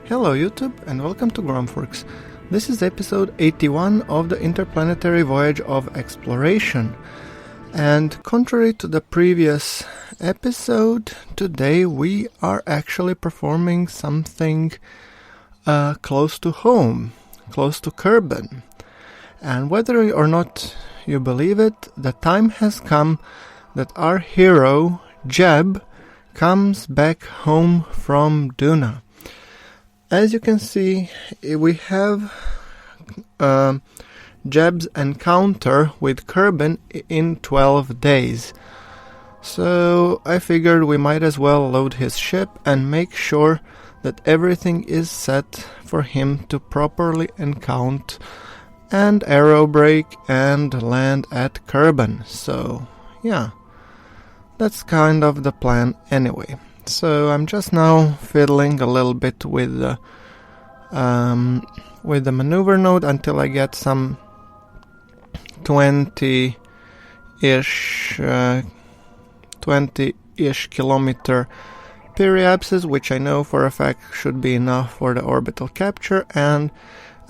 Hello YouTube and welcome to GrunfWorks. This is episode 81 of the Interplanetary Voyage of Exploration. And contrary to the previous episode, today we are actually performing something close to home, close to Kerbin. And whether or not you believe it, the time has come that our hero, Jeb, comes back home from Duna. As you can see, we have Jeb's encounter with Kerbin in 12 days. So I figured we might as well load his ship and make sure that everything is set for him to properly encounter and aerobrake and land at Kerbin. So yeah, that's kind of the plan anyway. So I'm just now fiddling a little bit with the maneuver node until I get some 20-ish kilometer periapses, which I know for a fact should be enough for the orbital capture, and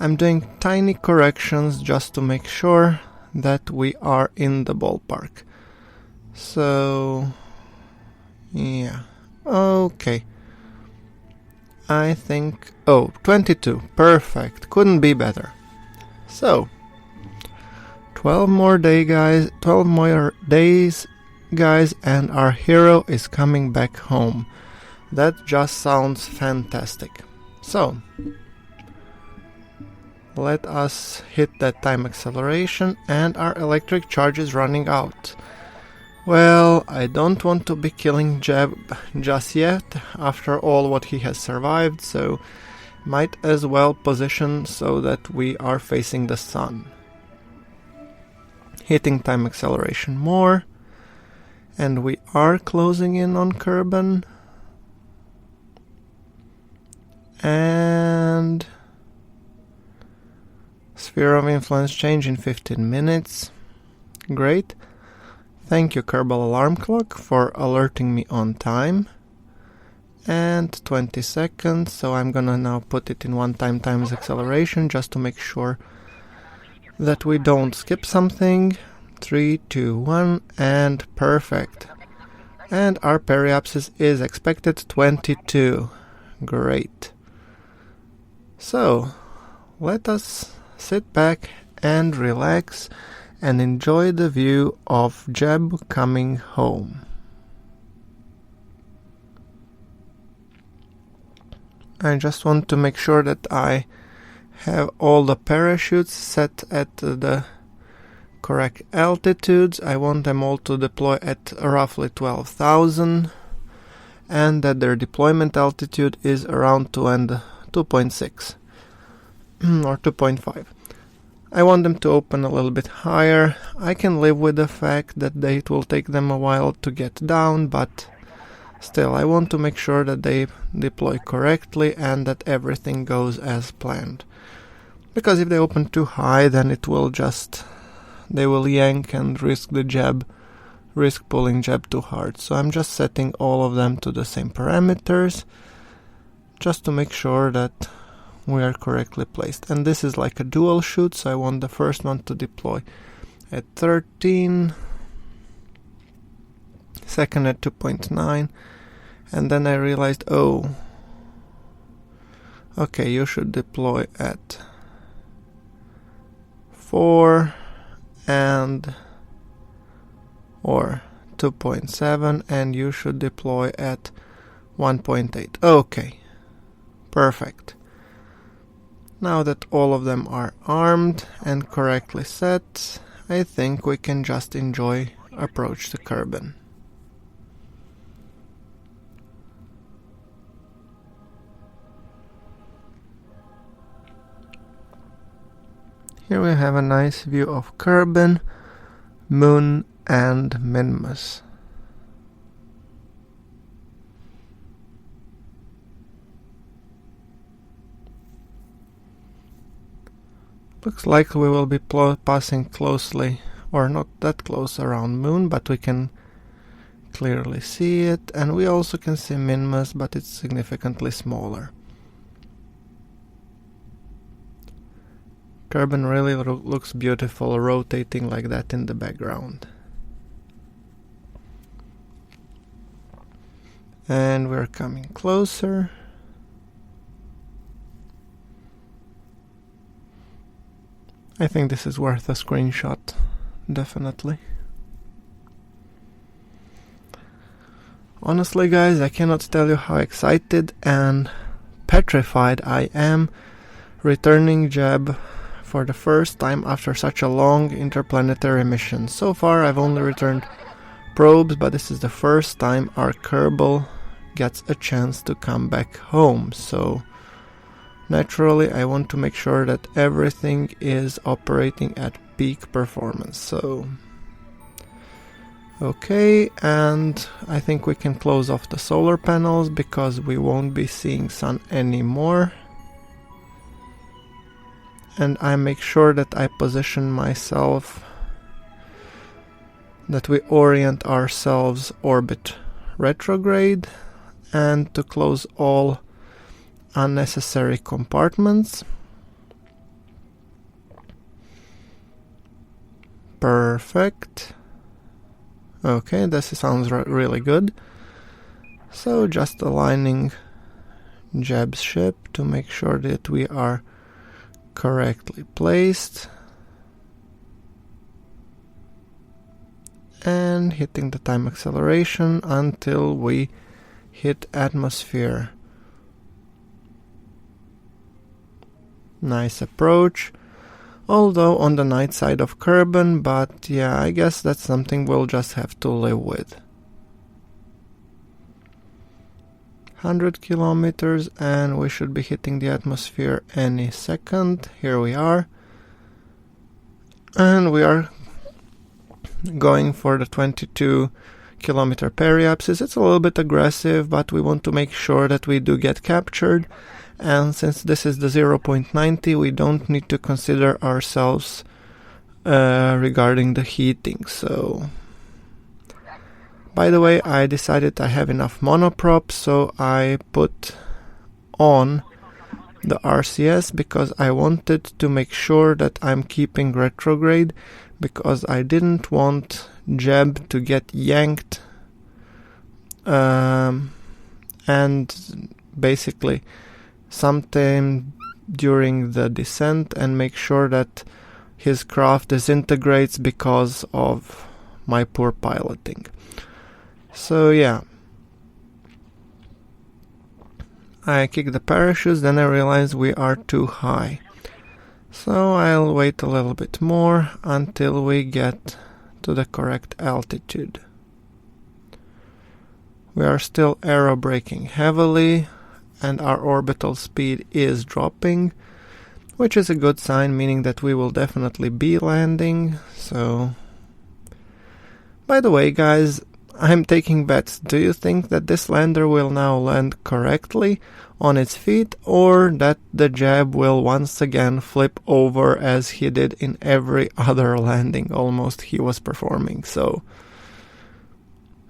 I'm doing tiny corrections just to make sure that we are in the ballpark. So yeah. Okay. I think... 22. Perfect. Couldn't be better. So, 12 more days, guys, and our hero is coming back home. That just sounds fantastic. So, let us hit that time acceleration, and our electric charge is running out. Well, I don't want to be killing Jeb just yet, after all what he has survived, so might as well position so that we are facing the sun. Hitting time acceleration more, and we are closing in on Kerbin. And sphere of influence change in 15 minutes. Great. Thank you, Kerbal Alarm Clock, for alerting me on time. And 20 seconds, so I'm gonna now put it in 1 times acceleration just to make sure that we don't skip something. 3, 2, 1, and perfect. And our periapsis is expected 22. Great. So, let us sit back and relax and enjoy the view of Jeb coming home. I just want to make sure that I have all the parachutes set at the correct altitudes. I want them all to deploy at roughly 12,000 and that their deployment altitude is around 2.6 or 2.5. I want them to open a little bit higher. I can live with the fact that it will take them a while to get down, but still I want to make sure that they deploy correctly and that everything goes as planned. Because if they open too high, then they will yank and risk pulling Jeb too hard. So I'm just setting all of them to the same parameters, just to make sure that we are correctly placed. And this is like a dual shoot, so I want the first one to deploy at 13, second at 2.9, and then I realized, okay, you should deploy at 4 or 2.7, and you should deploy at 1.8. Okay, perfect. Now that all of them are armed and correctly set, I think we can just enjoy approach to Kerbin. Here we have a nice view of Kerbin, Moon, and Minmus. Looks like we will be passing closely, or not that close around Moon, but we can clearly see it, and we also can see Minmus, but it's significantly smaller. Kerbin really looks beautiful rotating like that in the background. And we're coming closer. I think this is worth a screenshot, definitely. Honestly, guys, I cannot tell you how excited and petrified I am returning Jeb for the first time after such a long interplanetary mission. So far, I've only returned probes, but this is the first time our Kerbal gets a chance to come back home. So naturally, I want to make sure that everything is operating at peak performance. So, okay, and I think we can close off the solar panels because we won't be seeing sun anymore. And I make sure that I position myself, that we orient ourselves orbit retrograde, and to close all unnecessary compartments. Perfect. Okay, this sounds really good. So just aligning Jeb's ship to make sure that we are correctly placed. And hitting the time acceleration until we hit atmosphere. Nice approach, although on the night side of Kerbin, but yeah, I guess that's something we'll just have to live with. 100 kilometers and we should be hitting the atmosphere any second. Here we are. And we are going for the 22 kilometer periapsis. It's a little bit aggressive, but we want to make sure that we do get captured. And since this is the 0.90, we don't need to consider ourselves regarding the heating. So, by the way, I decided I have enough monoprop, so I put on the RCS because I wanted to make sure that I'm keeping retrograde, because I didn't want Jeb to get yanked and basically sometime during the descent and make sure that his craft disintegrates because of my poor piloting. So yeah, I kick the parachutes, then I realize we are too high. So I'll wait a little bit more until we get to the correct altitude. We are still aerobraking heavily and our orbital speed is dropping, which is a good sign, meaning that we will definitely be landing. So, by the way, guys, I'm taking bets. Do you think that this lander will now land correctly on its feet, or that the Jeb will once again flip over as he did in every other landing almost he was performing? So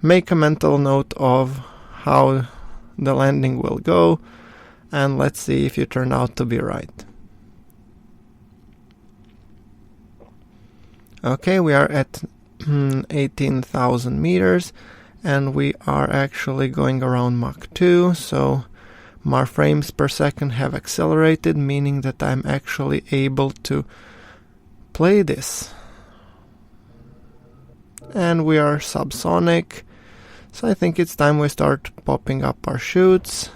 make a mental note of how the landing will go, and let's see if you turn out to be right. Okay, we are at 18,000 meters and we are actually going around Mach 2, so my frames per second have accelerated, meaning that I'm actually able to play this. And we are subsonic, so I think it's time we start popping up our chutes.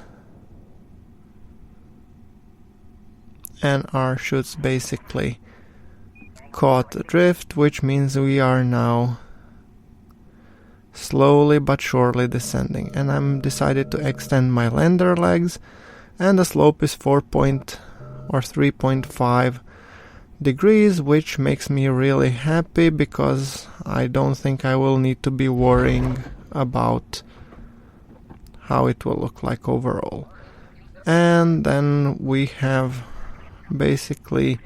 And our chutes basically caught adrift, which means we are now slowly but surely descending. And I'm decided to extend my lander legs, and the slope is 3.5 degrees, which makes me really happy because I don't think I will need to be worrying about how it will look like overall. And then we have basically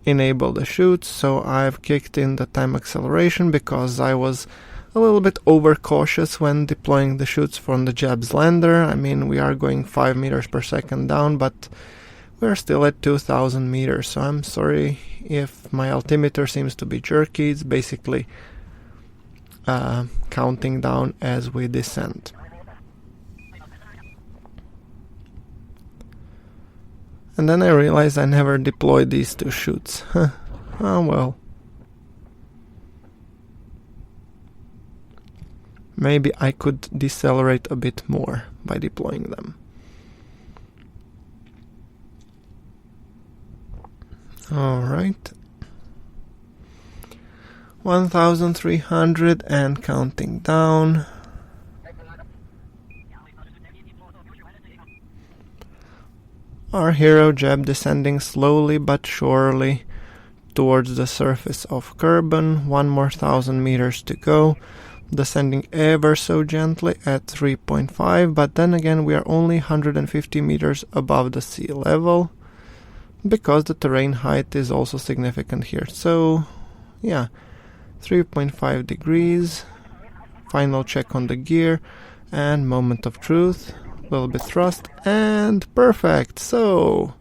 enabled the chutes, so I've kicked in the time acceleration because I was a little bit overcautious when deploying the chutes from the Jeb's lander. I mean, we are going 5 meters per second down, but We're still at 2000 meters, so I'm sorry if my altimeter seems to be jerky. It's basically counting down as we descend. And then I realized I never deployed these two chutes. Oh well. Maybe I could decelerate a bit more by deploying them. Alright. 1300 and counting down. Our hero Jeb descending slowly but surely towards the surface of Kerbin. 1 more 1000 meters to go. Descending ever so gently at 3.5, but then again we are only 150 meters above the sea level, because the terrain height is also significant here. So yeah, 3.5 degrees, final check on the gear, and moment of truth, little bit thrust, and perfect. So,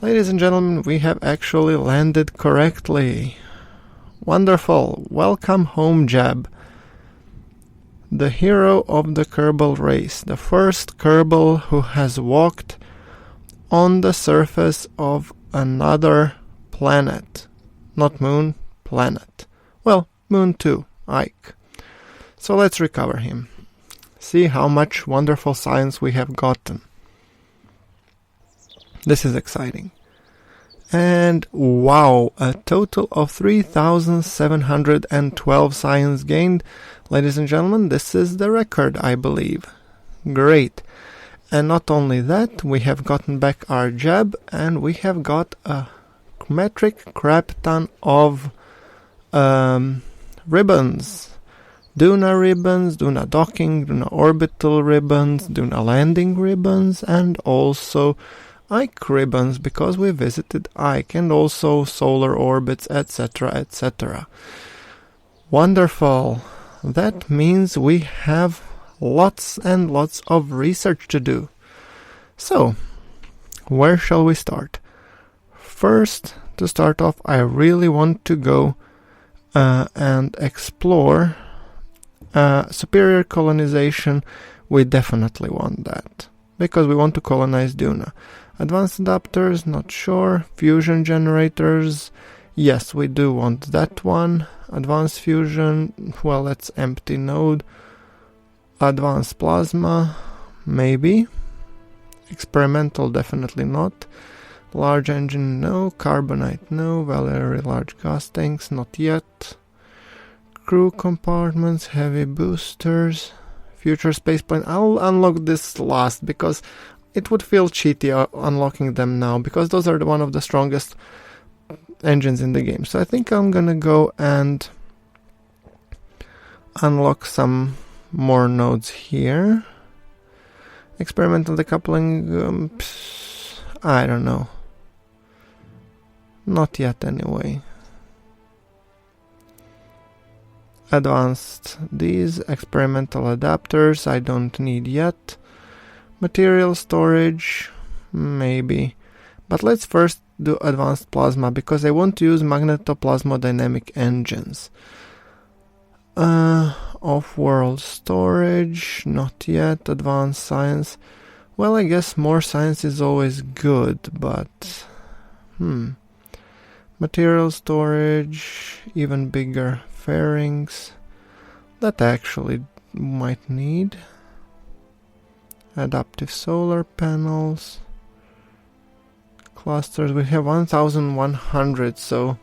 ladies and gentlemen, we have actually landed correctly. Wonderful. Welcome home, Jeb. The hero of the Kerbal race, the first Kerbal who has walked on the surface of another planet. Not moon, planet. Well, moon too, Ike. So let's recover him. See how much wonderful science we have gotten. This is exciting. And wow, a total of 3,712 science gained. Ladies and gentlemen, this is the record, I believe. Great. And not only that, we have gotten back our Jeb, and we have got a metric crap ton of ribbons. Duna ribbons, Duna docking, Duna orbital ribbons, Duna landing ribbons, and also Ike ribbons, because we visited Ike, and also solar orbits, etc., etc. Wonderful. That means we have lots and lots of research to do. So, where shall we start? First, to start off, I really want to go and explore superior colonization. We definitely want that, because we want to colonize Duna. Advanced adapters, not sure. Fusion generators, yes, we do want that one. Advanced fusion, well, that's empty node. Advanced plasma, maybe. Experimental, definitely not. Large engine, no. Carbonite, no. Valerie large gas tanks, not yet. Crew compartments, heavy boosters. Future spaceplane, I'll unlock this last, because it would feel cheaty unlocking them now, because those are one of the strongest engines in the game. So I think I'm gonna go and unlock some more nodes here. Experimental decoupling, I don't know. Not yet anyway. Advanced, these experimental adapters I don't need yet. Material storage, maybe. But let's first do advanced plasma, because I want to use magnetoplasmodynamic engines. Off-world storage, not yet. Advanced science, well, I guess more science is always good, but material storage, even bigger fairings, that I actually might need. Adaptive solar panels, clusters, we have 1100, so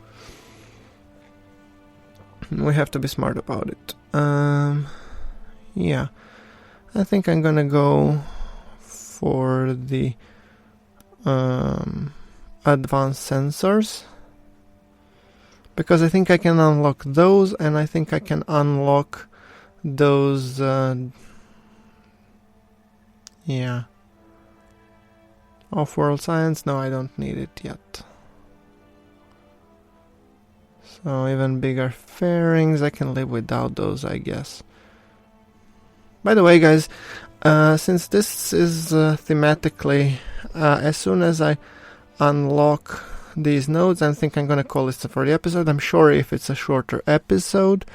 we have to be smart about it. Yeah, I think I'm gonna go for the advanced sensors, because I think I can unlock those, and I think I can unlock those yeah. Off-world science, no, I don't need it yet. So even bigger fairings, I can live without those, I guess. By the way, guys, since this is thematically, as soon as I unlock these nodes, I think I'm gonna call this for the episode. I'm sure if it's a shorter episode,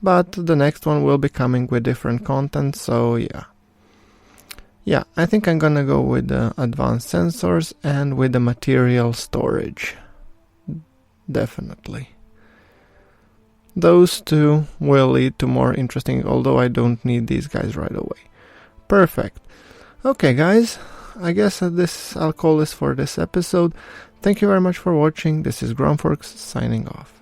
but the next one will be coming with different content, so yeah, I think I'm gonna go with the advanced sensors and with the material storage. Definitely. Those two will lead to more interesting, although I don't need these guys right away. Perfect. Okay, guys, I guess I'll call this for this episode. Thank you very much for watching. This is GrunfWorks signing off.